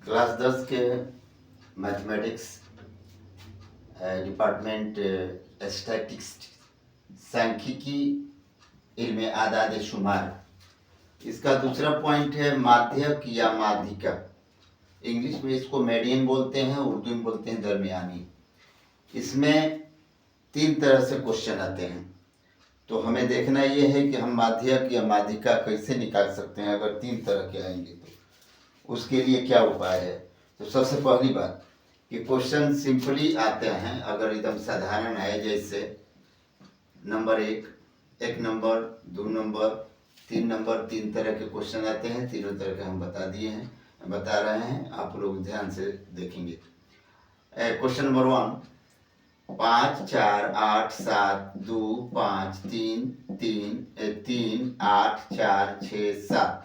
Class 10 के mathematics department statics सांख्यिकी इल्म आदाद शुमार। इसका दूसरा पॉइंट है माध्यक या माध्यिका। इंग्लिश में इसको मीडियन बोलते हैं, उर्दू में बोलते हैं दरमियानी। इसमें 3 तरह से क्वेश्चन आते हैं, तो हमें देखना ये है कि हम माध्यक या माध्यिका कैसे निकाल सकते हैं। अगर 3 तरह के आएंगे तो उसके लिए क्या उपाय है। तो सबसे पहली बात कि क्वेश्चन सिंपली आते हैं, अगर एकदम साधारण है, जैसे नंबर 1 नंबर, 2 नंबर, 3 नंबर, 3 तरह के क्वेश्चन आते हैं। तीनों तरह के हम बता रहे हैं, आप लोग ध्यान से देखेंगे। Question number 1, 5 4 8 7 2 5 3 3 3 8 4 6 7।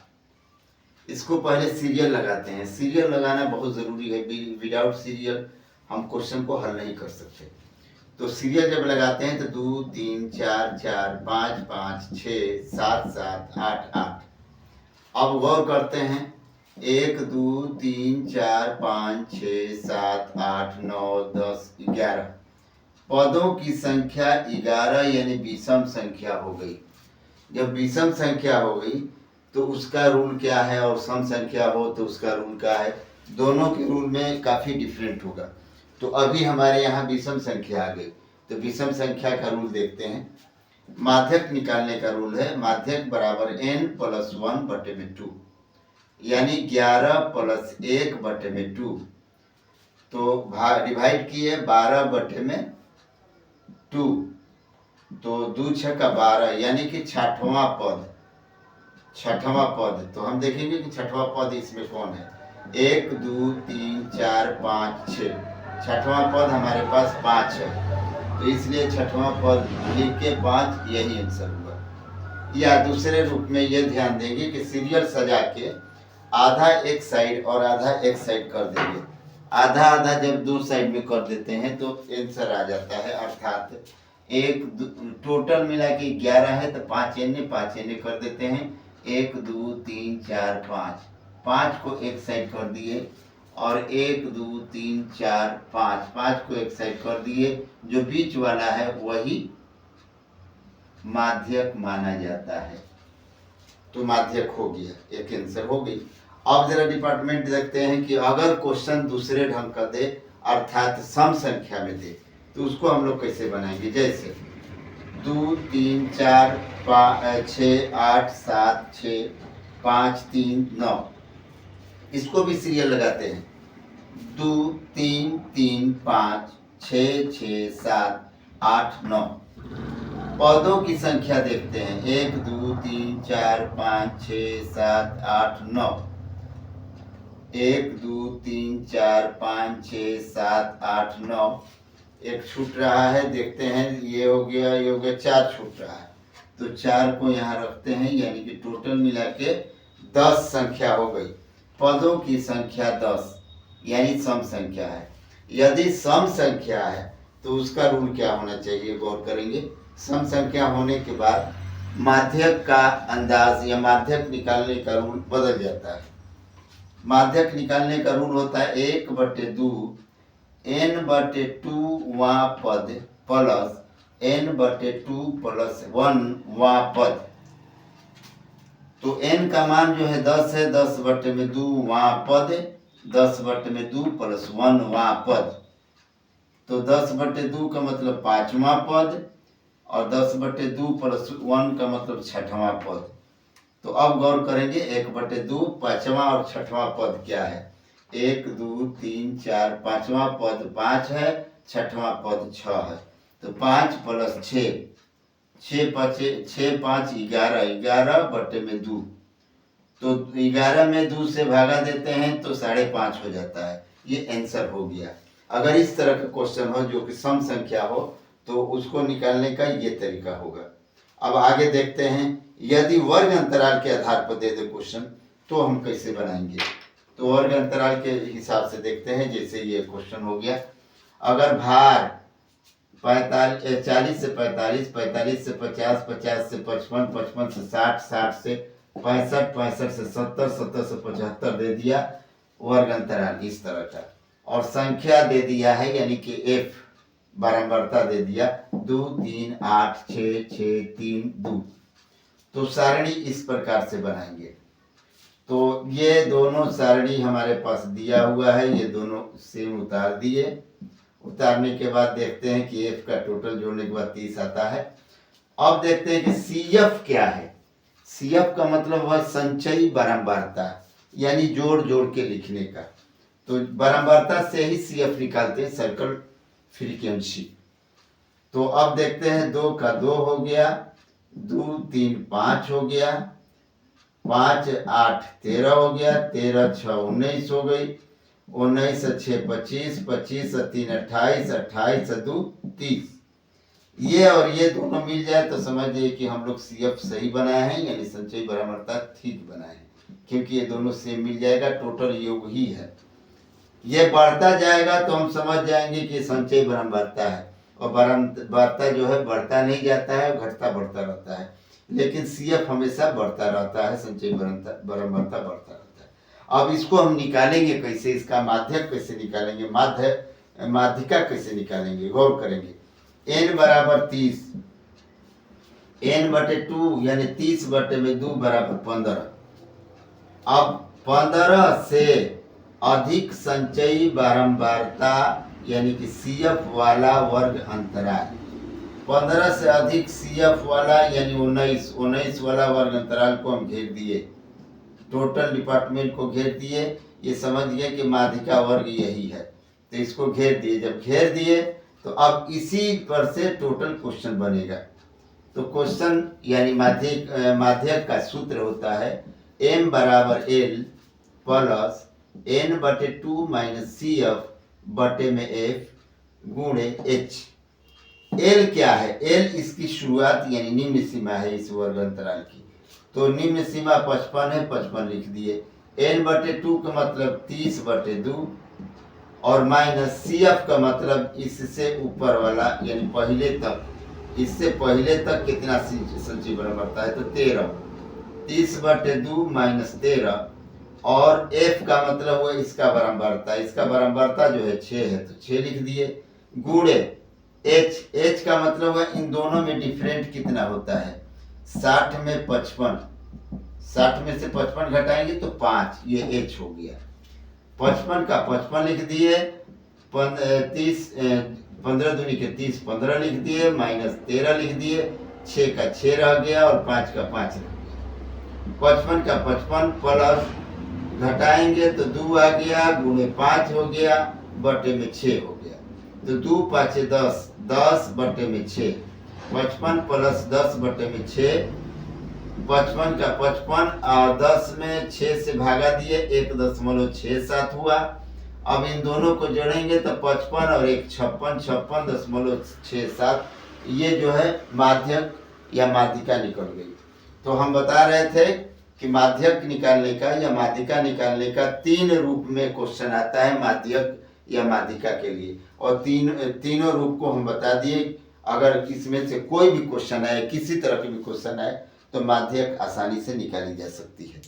इसको पहले सीरियल लगाते हैं। सीरियल लगाना बहुत ज़रूरी है, विदाउट सीरियल हम क्वेश्चन को हल नहीं कर सकते। तो सीरियल जब लगाते हैं तो 2 3 4 4 5 5 6 7 7 8 8। अब गौर करते हैं, 1 2 3 4 5 6 7 8 9 10 11 पदों की संख्या 11 यानी विषम संख्या हो गई। जब विषम संख्या हो गई तो उसका रूल क्या है, और सम संख्या हो तो उसका रूल क्या है। दोनों के रूल में काफ़ी डिफरेंट होगा। तो अभी हमारे यहाँ विषम संख्या आ गई, तो विषम संख्या का रूल देखते हैं। माध्यक निकालने का रूल है, माध्यक बराबर n + 1/2, यानी 11 + 1/2। तो डिवाइड किए 12/2, तो 2 6 का 12, यानी कि छठवां पद। तो हम देखेंगे कि छठवां पद इसमें कौन है। 1 2 3 4 5 6, छठवां पद हमारे पास 5 है, तो इसलिए छठवां पद लिख के 5, यही आंसर हुआ। या दूसरे रूप में ये ध्यान देंगे कि सीरियल सजा के आधा एक साइड और आधा एक साइड कर देंगे। आधा आधा जब 2 साइड में कर देते हैं तो आंसर आ जाता है। अर्थात टोटल मिला के 11 है, तो 5 एने कर देते हैं। 1 2 3 4 5 को एक साइड कर दिए, और 1 2 3 4 5 को एक साइड कर दिए। जो बीच वाला है वही माध्यक माना जाता है, तो माध्यक हो गया, एक आंसर हो गई। अब जरा डिपार्टमेंट देखते हैं कि अगर क्वेश्चन दूसरे ढंग का दे, अर्थात सम संख्या में दे, तो उसको हम लोग कैसे बनाएंगे। जैसे 2 3 4 5 6 8 7 6 5 3 9, इसको भी सीरियल लगाते हैं। 2 3 3 5 6 6 7 8 9। पदों की संख्या देखते हैं, 1 2 3 4 5 6 7 8 9। 1 2 3 4 5 6 7 8 9। एक छूट रहा है, देखते हैं, ये हो गया 4 छूट रहा है, तो 4 को यहाँ रखते हैं, यानी कि टोटल मिला के 10 संख्या हो गई। पदों की संख्या 10 यानी सम संख्या है। यदि सम संख्या है तो उसका रूल क्या होना चाहिए, गौर करेंगे। सम संख्या होने के बाद माध्यक का अंदाज या माध्यक निकालने का रूल बदल जाता है। माध्यक निकालने का रूल होता है 1/2 n/2वां पद प्लस n/2 + 1वां पद। तो n का मान जो है 10 है, 10/2वां पद, 10/2 + 1वां पद। तो 10/2 का मतलब 5वां पद, और 10/2 + 1 का मतलब 6वां पद। तो अब गौर करेंगे, 1/2 5वां और 6वां पद क्या है। 1 2 3 4 5वां पद 5 है, 6वां पद 6 है, तो 5 + 6, 6 5 11, 11/2। तो 11 में 2 से भागा देते हैं तो 5.5 हो जाता है। ये आंसर हो गया। अगर इस तरह का क्वेश्चन हो जो कि सम संख्या हो, तो उसको निकालने का ये तरीका होगा। अब आगे देखते हैं, यदि वर्ग अंतराल के आधार पर दे दे क्वेश्चन, तो हम कैसे बनाएंगे। तो वर्ग अंतराल के हिसाब से देखते हैं। जैसे ये क्वेश्चन हो गया, अगर भार 40 से 45, 45 से 50, 50 से 55, 55 से 60, 60 से 65, 65 से 70, 70 से 75 दे दिया, वर्ग अंतराल इस तरह का, और संख्या दे दिया है यानी कि एफ बारंबारता दे दिया 2 3 8 6 6 3 2। तो सारणी इस प्रकार से बनाएंगे। तो ये दोनों सारणी हमारे पास दिया हुआ है, ये दोनों सेम उतार दिए। उतारने के बाद देखते हैं कि एफ का टोटल जोड़ने के बाद 30 आता है। अब देखते हैं कि सीएफ क्या है। सीएफ का मतलब हुआ संचयी बारंबारता, यानी जोड़ जोड़ के लिखने का। तो बारंबारता से ही सीएफ निकालते हैं, सर्कल फ्रीक्वेंसी। तो अब देखते हैं 2 का 2 हो गया, 2 3 5 हो गया, 5 8 13 हो गया, 13 6 19 हो गई, 19 6 25, 25 3 28, 28 2 30। ये और ये दोनों मिल जाए तो समझिए कि हम लोग सीएफ सही बनाए हैं, यानी संचयी बारंबारता ठीक बनाए हैं, क्योंकि ये दोनों सेम मिल जाएगा, टोटल योग ही है। ये बढ़ता जाएगा तो हम समझ जाएंगे कि संचयी बारंबारता है, और बारंबारता जो है बढ़ता नहीं जाता है, घटता बढ़ता रहता है, लेकिन सीएफ हमेशा बढ़ता रहता है, संचयी बारंबारता बढ़ता रहता है। अब इसको हम निकालेंगे कैसे, इसका माध्यक कैसे निकालेंगे, माध्यिका कैसे निकालेंगे, गौर करेंगे। n बराबर 30, n बटे 2 यानी 30 बटे में 2 बराबर 15। अब 15 से अधिक संचयी बारंबारता यानी कि सीएफ वाला वर्ग अंतराल, 15 से अधिक सीएफ वाला यानी 19 वाला वर्ग अंतराल को हम घेर दिए, टोटल डिपार्टमेंट को घेर दिए। ये समझिए कि माध्यिका वर्ग यही है, तो इसको घेर दिए। जब घेर दिए तो अब इसी पर से टोटल क्वेश्चन बनेगा। तो क्वेश्चन यानी माध्यक का सूत्र होता है m बराबर l प्लस n बटे 2 माइनस सी एफ बटे में f गुणे h। l क्या है, l इसकी शुरुआत यानी निम्न सीमा है इस वर्ग अंतराल की। तो निम्न सीमा 55 है, 55 लिख दिए। n बटे 2 का मतलब 30 बटे 2, और माइनस सीएफ का मतलब इससे ऊपर वाला यानी पहले तक, इससे पहले तक कितना संचयी बारंबारता है, तो 13, 30 बटे 2 माइनस 13, और एफ का मतलब हुआ इसका बारंबारता, इसका बारंबारता जो है 6 है, तो 6 लिख दिए, गुणे एच का मतलब हुआ इन दोनों में डिफरेंट कितना होता है, 60 में 55, 60 में से 55 घटाएंगे तो 5, ये एच हो गया। 55 का 55 लिख दिए, 15 दूनी के 30, 15 लिख दिए, माइनस 13 लिख दिए, 6 का 6 रह गया और 5 का 5 रह गया। 55 का 55 प्लस घटाएंगे तो 2 आ गया, गुणे 5 हो गया, बटे में 6 हो गया। तो 2 5 10, 10 बटे में 6, 55 प्लस 10 बटे में 6, 55 का 55 और 10 में 6 से भागा दिए, 1.67 हुआ। अब इन दोनों को जोड़ेंगे तो 55 और 1 56, 56.67, ये जो है माध्यक या माध्यिका निकल गई। तो हम बता रहे थे कि माध्यक निकालने का या माध्यिका निकालने का 3 रूप में क्वेश्चन आता है माध्यक या माध्यिका के लिए, और तीनों रूप को हम बता दिए। अगर इसमें से कोई भी क्वेश्चन आए, किसी तरह के भी क्वेश्चन आए, तो माध्यक आसानी से निकाली जा सकती है।